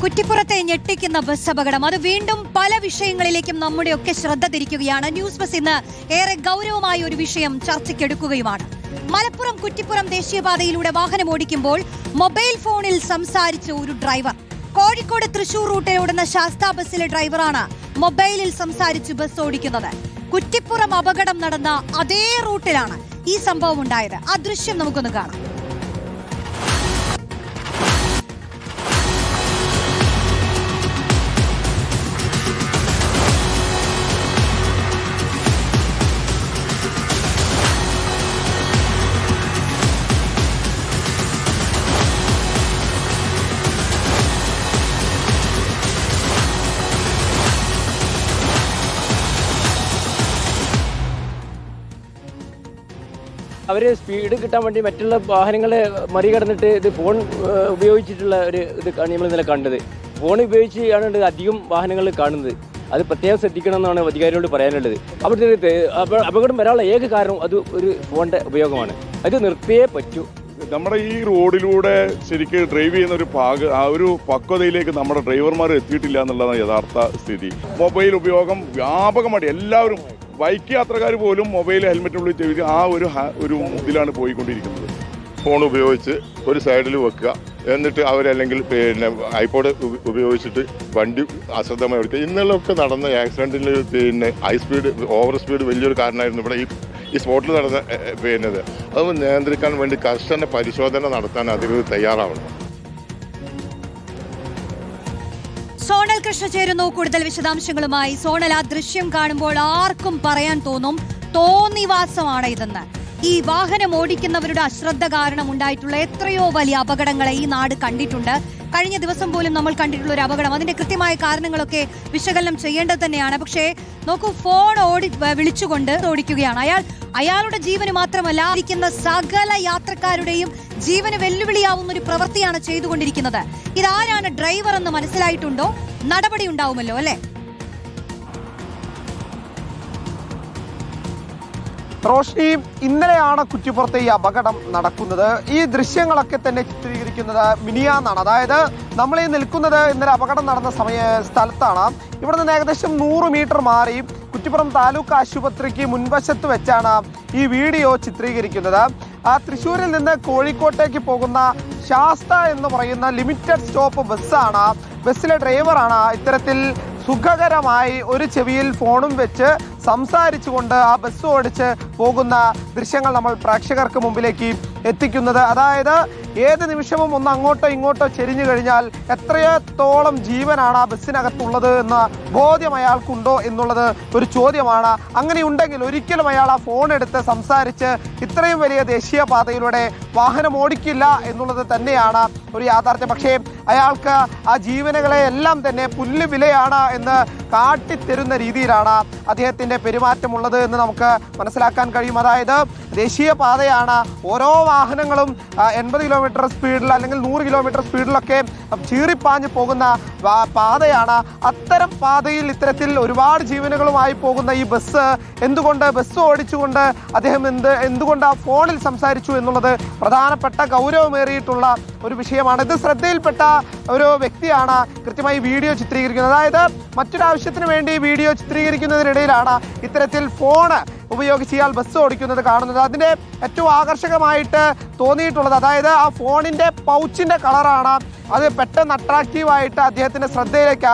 കുറ്റിപ്പുറത്തെ ഞെട്ടിക്കുന്ന ബസ് അപകടം അത് വീണ്ടും പല വിഷയങ്ങളിലേക്കും നമ്മുടെയൊക്കെ ശ്രദ്ധ തിരിക്കുകയാണ്. ന്യൂസ് ബസ് ഇന്ന് ഏറെ ഗൗരവമായ ഒരു വിഷയം ചർച്ചയ്ക്കെടുക്കുകയുമാണ്. മലപ്പുറം കുറ്റിപ്പുറം ദേശീയപാതയിലൂടെ വാഹനം ഓടിക്കുമ്പോൾ മൊബൈൽ ഫോണിൽ സംസാരിച്ച ഒരു ഡ്രൈവർ. കോഴിക്കോട് തൃശൂർ റൂട്ടിൽ ഓടുന്ന ശാസ്ത ബസ്സിലെ ഡ്രൈവറാണ് മൊബൈലിൽ സംസാരിച്ച് ബസ് ഓടിക്കുന്നത്. കുറ്റിപ്പുറം അപകടം നടന്ന അതേ റൂട്ടിലാണ് ഈ സംഭവം ഉണ്ടായത്. ആ ദൃശ്യം നമുക്കൊന്ന് കാണാം. അവർ സ്പീഡ് കിട്ടാൻ വേണ്ടി മറ്റുള്ള വാഹനങ്ങളെ മറികടന്നിട്ട് ഇത് ഫോൺ ഉപയോഗിച്ചിട്ടുള്ള ഒരു ഇത് നമ്മൾ ഇന്നലെ കണ്ടത്. ഫോൺ ഉപയോഗിച്ചാണ് അധികം വാഹനങ്ങൾ കാണുന്നത്. അത് പ്രത്യേകം ശ്രദ്ധിക്കണം എന്നാണ് അധികാരികളോട് പറയാനുള്ളത്. അവിടുത്തെ അപകടം വരാനുള്ള ഏക കാരണം അത് ഒരു ഫോണിൻ്റെ ഉപയോഗമാണ്. അത് നിർത്തിയേ പറ്റൂ. നമ്മുടെ ഈ റോഡിലൂടെ ശരിക്കും ഡ്രൈവ് ചെയ്യുന്ന ആ ഒരു പക്വതയിലേക്ക് നമ്മുടെ ഡ്രൈവർമാർ എത്തിയിട്ടില്ല എന്നുള്ളതാണ് യഥാർത്ഥ സ്ഥിതി. മൊബൈൽ ഉപയോഗം വ്യാപകമായിട്ട് എല്ലാവരും ബൈക്ക് യാത്രക്കാർ പോലും മൊബൈൽ ഹെൽമെറ്റിനുള്ളിൽ ചെയ്ത് ആ ഒരു ഇതിലാണ് പോയിക്കൊണ്ടിരിക്കുന്നത്. ഫോൺ ഉപയോഗിച്ച് ഒരു സൈഡിൽ വെക്കുക, എന്നിട്ട് അവരല്ലെങ്കിൽ ഐപോഡ് ഉപയോഗിച്ചിട്ട് വണ്ടി അശ്രദ്ധമായി ഓടിക്കുക. ഇന്നലെയൊക്കെ നടന്ന ആക്സിഡൻറ്റിൽ ഹൈ സ്പീഡ് ഓവർ സ്പീഡ് വലിയൊരു കാരണമായിരുന്നു. ഇവിടെ ഈ സ്പോട്ടിൽ നടന്ന അത് നിയന്ത്രിക്കാൻ വേണ്ടി കർശന പരിശോധന നടത്താൻ അധികൃതർ തയ്യാറാവണം. സോണൽ കൃഷ്ണ ചേരുന്നു കൂടുതൽ വിശദാംശങ്ങളുമായി. സോണൽ, ആ ദൃശ്യം കാണുമ്പോൾ ആർക്കും പറയാൻ തോന്നും തോന്നിവാസമാണ് ഇതെന്ന്. ഈ വാഹനം ഓടിക്കുന്നവരുടെ അശ്രദ്ധ കാരണം ഉണ്ടായിട്ടുള്ള എത്രയോ വലിയ അപകടങ്ങളെ ഈ നാട് കണ്ടിട്ടുണ്ട്. കഴിഞ്ഞ ദിവസം പോലും നമ്മൾ കണ്ടിട്ടുള്ള ഒരു അപകടം, അതിന്റെ കൃത്യമായ കാരണങ്ങളൊക്കെ വിശകലനം ചെയ്യേണ്ടത് തന്നെയാണ്. പക്ഷേ നോക്കൂ, ഫോൺ വിളിച്ചുകൊണ്ട് ഓടിക്കുകയാണ് അയാളുടെ ജീവന് മാത്രമല്ല ഇരിക്കുന്ന സകല യാത്രക്കാരുടെയും ജീവന് വെല്ലുവിളിയാവുന്ന ഒരു പ്രവൃത്തിയാണ് ചെയ്തുകൊണ്ടിരിക്കുന്നത്. ഇതാരാണ് ഡ്രൈവർ എന്ന് മനസ്സിലായിട്ടുണ്ടോ? നടപടി ഉണ്ടാവുമല്ലോ അല്ലേ? റോഷ്നി, ഇന്നലെയാണ് കുറ്റിപ്പുറത്തെ ഈ അപകടം നടക്കുന്നത്. ഈ ദൃശ്യങ്ങളൊക്കെ തന്നെ ചിത്രീകരിക്കുന്നത് മിനിയാന്നാണ്. അതായത് നമ്മൾ ഈ നിൽക്കുന്നത് ഇന്നലെ അപകടം നടന്ന സ്ഥലത്താണ്. ഇവിടെ നിന്ന് ഏകദേശം 100 മീറ്റർ മാറി കുറ്റിപ്പുറം താലൂക്ക് ആശുപത്രിക്ക് മുൻവശത്ത് വെച്ചാണ് ഈ വീഡിയോ ചിത്രീകരിക്കുന്നത്. തൃശ്ശൂരിൽ നിന്ന് കോഴിക്കോട്ടേക്ക് പോകുന്ന ശാസ്ത എന്ന് പറയുന്ന ലിമിറ്റഡ് സ്റ്റോപ്പ് ബസ്സാണ്. ബസ്സിലെ ഡ്രൈവറാണ് ഇത്തരത്തിൽ സുഖകരമായി ഒരു ചെവിയിൽ ഫോണും വെച്ച് സംസാരിച്ചുകൊണ്ട് ആ ബസ് ഓടിച്ച് പോകുന്ന ദൃശ്യങ്ങൾ നമ്മൾ പ്രേക്ഷകർക്ക് മുമ്പിലേക്ക് എത്തിക്കുന്നത്. അതായത് ഏത് നിമിഷവും ഒന്ന് അങ്ങോട്ടോ ഇങ്ങോട്ടോ ചെരിഞ്ഞു കഴിഞ്ഞാൽ എത്രത്തോളം ജീവനാണ് ആ ബസ്സിനകത്തുള്ളത് എന്ന ബോധ്യം അയാൾക്കുണ്ടോ എന്നുള്ളത് ഒരു ചോദ്യമാണ്. അങ്ങനെയുണ്ടെങ്കിൽ ഒരിക്കലും അയാൾ ആ ഫോൺ എടുത്ത് സംസാരിച്ച് ഇത്രയും വലിയ ദേശീയപാതയിലൂടെ വാഹനം ഓടിക്കില്ല എന്നുള്ളത് തന്നെയാണ് ഒരു യാഥാർത്ഥ്യം. പക്ഷേ അയാൾക്ക് ആ ജീവനുകളെ എല്ലാം തന്നെ പുല്ല് വിലയാണ് എന്ന് കാട്ടിത്തരുന്ന രീതിയിലാണ് അദ്ദേഹത്തിൻ്റെ പെരുമാറ്റമുള്ളത് എന്ന് നമുക്ക് മനസ്സിലാക്കാൻ കഴിയും. അതായത് ദേശീയപാതയാണ്, ഓരോ വാഹനങ്ങളും 80 കിലോമീറ്റർ സ്പീഡിൽ അല്ലെങ്കിൽ 100 കിലോമീറ്റർ സ്പീഡിലൊക്കെ ചീറിപ്പാഞ്ഞ് പോകുന്ന പാതയാണ്. അത്തരം പാതയിൽ ഇത്തരത്തിൽ ഒരുപാട് ജീവനുകളുമായി പോകുന്ന ഈ ബസ് ബസ് ഓടിച്ചുകൊണ്ട് അദ്ദേഹം എന്തുകൊണ്ട് ആ ഫോണിൽ സംസാരിച്ചു എന്നുള്ളത് പ്രധാനപ്പെട്ട ഗൗരവമേറിയിട്ടുള്ള ഒരു വിഷയമാണ്. ഇത് ശ്രദ്ധയിൽപ്പെട്ട ഒരു വ്യക്തിയാണ് കൃത്യമായി വീഡിയോ ചിത്രീകരിക്കുന്നത്. അതായത് മറ്റൊരാവശ്യത്തിന് വേണ്ടി വീഡിയോ ചിത്രീകരിക്കുന്നതിനിടയിലാണ് ഇത്തരത്തിൽ ഫോണ് ഉപയോഗിച്ച് ഇയാൾ ബസ് ഓടിക്കുന്നത് കാണുന്നത്. അതിൻ്റെ ഏറ്റവും ആകർഷകമായിട്ട് തോന്നിയിട്ടുള്ളത്, അതായത് ആ ഫോണിൻ്റെ പൗച്ചിൻ്റെ കളറാണ്. അത് പെട്ടെന്ന് അട്രാക്റ്റീവായിട്ട് അദ്ദേഹത്തിൻ്റെ ശ്രദ്ധയിലേക്ക്,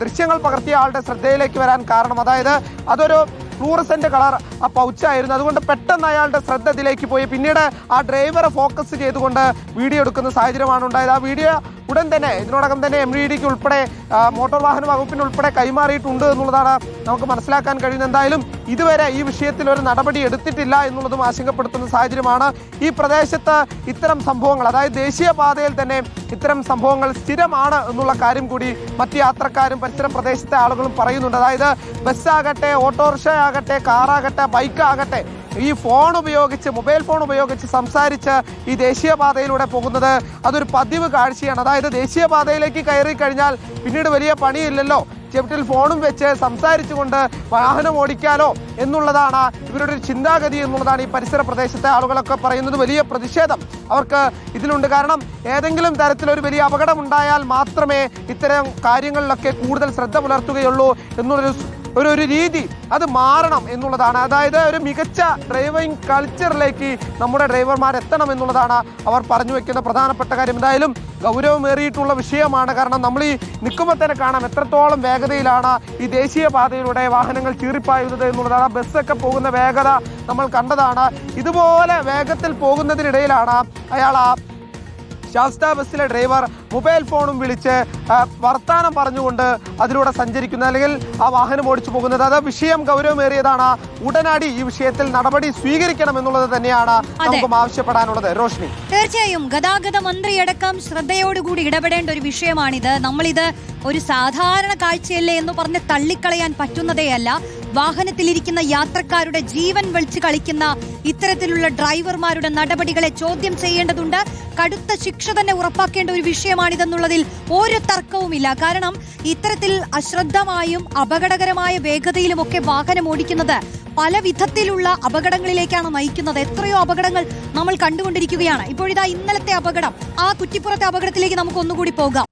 ദൃശ്യങ്ങൾ പകർത്തിയ ആളുടെ ശ്രദ്ധയിലേക്ക് വരാൻ കാരണം. അതായത് അതൊരു ഫ്ലൂറസെന്റ് കളർ ആ പൗച്ചായിരുന്നു. അതുകൊണ്ട് പെട്ടെന്ന് അയാളുടെ ശ്രദ്ധ ഇതിലേക്ക് പോയി. പിന്നീട് ആ ഡ്രൈവറെ ഫോക്കസ് ചെയ്തുകൊണ്ട് വീഡിയോ എടുക്കുന്ന സാഹചര്യമാണ് ഉണ്ടായത്. ആ വീഡിയോ ഉടൻ തന്നെ ഇതിനോടകം തന്നെ MVDക്ക് ഉൾപ്പെടെ മോട്ടോർ വാഹന വകുപ്പിന് ഉൾപ്പെടെ കൈമാറിയിട്ടുണ്ട് എന്നുള്ളതാണ് നമുക്ക് മനസ്സിലാക്കാൻ കഴിയുന്നത്. എന്തായാലും ഇതുവരെ ഈ വിഷയത്തിൽ ഒരു നടപടി എടുത്തിട്ടില്ല എന്നുള്ളതും ആശങ്കപ്പെടുത്തുന്ന സാഹചര്യമാണ്. ഈ പ്രദേശത്ത് ഇത്തരം സംഭവങ്ങൾ, അതായത് ദേശീയപാതയിൽ തന്നെ ഇത്തരം സംഭവങ്ങൾ സ്ഥിരമാണ് എന്നുള്ള കാര്യം കൂടി മറ്റ് യാത്രക്കാരും പരിസര പ്രദേശത്തെ ആളുകളും പറയുന്നുണ്ട്. അതായത് ബസ്സാകട്ടെ, ഓട്ടോറിക്ഷ ആകട്ടെ, കാറാകട്ടെ, ബൈക്കാകട്ടെ, ഈ ഫോൺ ഉപയോഗിച്ച്, മൊബൈൽ ഫോൺ ഉപയോഗിച്ച് സംസാരിച്ച് ഈ ദേശീയപാതയിലൂടെ പോകുന്നത് അതൊരു പതിവ് കാഴ്ചയാണ്. അതായത് ദേശീയപാതയിലേക്ക് കയറി കഴിഞ്ഞാൽ പിന്നീട് വലിയ പണിയില്ലല്ലോ. ചെവിട്ടിൽ ഫോണും വെച്ച് സംസാരിച്ചുകൊണ്ട് വാഹനം ഓടിക്കാലോ എന്നുള്ളതാണ് ഇവരുടെ ഒരു ചിന്താഗതി എന്നുള്ളതാണ് ഈ പരിസര പ്രദേശത്തെ ആളുകളൊക്കെ പറയുന്നത്. വലിയ പ്രതിഷേധം അവർക്ക് ഇതിലുണ്ട്. കാരണം ഏതെങ്കിലും തരത്തിലൊരു വലിയ അപകടം ഉണ്ടായാൽ മാത്രമേ ഇത്തരം കാര്യങ്ങളിലൊക്കെ കൂടുതൽ ശ്രദ്ധ പുലർത്തുകയുള്ളൂ എന്നുള്ളൊരു രീതി അത് മാറണം എന്നുള്ളതാണ്. അതായത് ഒരു മികച്ച ഡ്രൈവിംഗ് കൾച്ചറിലേക്ക് നമ്മുടെ ഡ്രൈവർമാർ എത്തണം എന്നുള്ളതാണ് അവർ പറഞ്ഞു വെക്കുന്ന പ്രധാനപ്പെട്ട കാര്യം. എന്തായാലും ഗൗരവമേറിയിട്ടുള്ള വിഷയമാണ്. കാരണം നമ്മൾ ഈ നിൽക്കുമ്പോൾ തന്നെ കാണാം എത്രത്തോളം വേഗതയിലാണ് ഈ ദേശീയപാതയിലൂടെ വാഹനങ്ങൾ ചീറിപ്പായുന്നത് എന്നുള്ളതാണ്. ബസ്സൊക്കെ പോകുന്ന വേഗത നമ്മൾ കണ്ടതാണ്. ഇതുപോലെ വേഗത്തിൽ പോകുന്നതിനിടയിലാണ് അയാൾ ശാസ്ത ബസ്സിലെ ഡ്രൈവർ മൊബൈൽ ഫോണും വിളിച്ച് വർത്താനം പറഞ്ഞുകൊണ്ട് അതിലൂടെ സഞ്ചരിക്കുന്നത്, അല്ലെങ്കിൽ ആ വാഹനം ഓടിച്ചു പോകുന്നത്. അത് വിഷയം ഗൗരവമേറിയതാണ്. ഉടനടി ഈ വിഷയത്തിൽ നടപടി സ്വീകരിക്കണം എന്നുള്ളത് തന്നെയാണ് നമുക്കും ആവശ്യപ്പെടാനുള്ളത്. റോഷ്നി, തീർച്ചയായും ഗതാഗത മന്ത്രിയടക്കം ശ്രദ്ധയോടുകൂടി ഇടപെടേണ്ട ഒരു വിഷയമാണിത്. നമ്മളിത് ഒരു സാധാരണ കാഴ്ചയല്ലേ എന്ന് പറഞ്ഞ് തള്ളിക്കളയാൻ പറ്റുന്നതേയല്ല. വാഹനത്തിലിരിക്കുന്ന യാത്രക്കാരുടെ ജീവൻ വലിച്ചു കളിക്കുന്ന ഇത്തരത്തിലുള്ള ഡ്രൈവർമാരുടെ നടപടികളെ ചോദ്യം ചെയ്യേണ്ടതുണ്ട്. കടുത്ത ശിക്ഷ തന്നെ ഉറപ്പാക്കേണ്ട ഒരു വിഷയമാണിതെന്നുള്ളതിൽ ഒരു തർക്കവുമില്ല. കാരണം ഇത്തരത്തിൽ അശ്രദ്ധമായും അപകടകരമായ വേഗതയിലുമൊക്കെ വാഹനം ഓടിക്കുന്നത് പല വിധത്തിലുള്ള അപകടങ്ങളിലേക്കാണ് നയിക്കുന്നത്. എത്രയോ അപകടങ്ങൾ നമ്മൾ കണ്ടുകൊണ്ടിരിക്കുകയാണ്. ഇപ്പോഴിതാ ഇന്നലത്തെ അപകടം, ആ കുറ്റിപ്പുറത്തെ അപകടത്തിലേക്ക് നമുക്ക് ഒന്നുകൂടി പോകാം.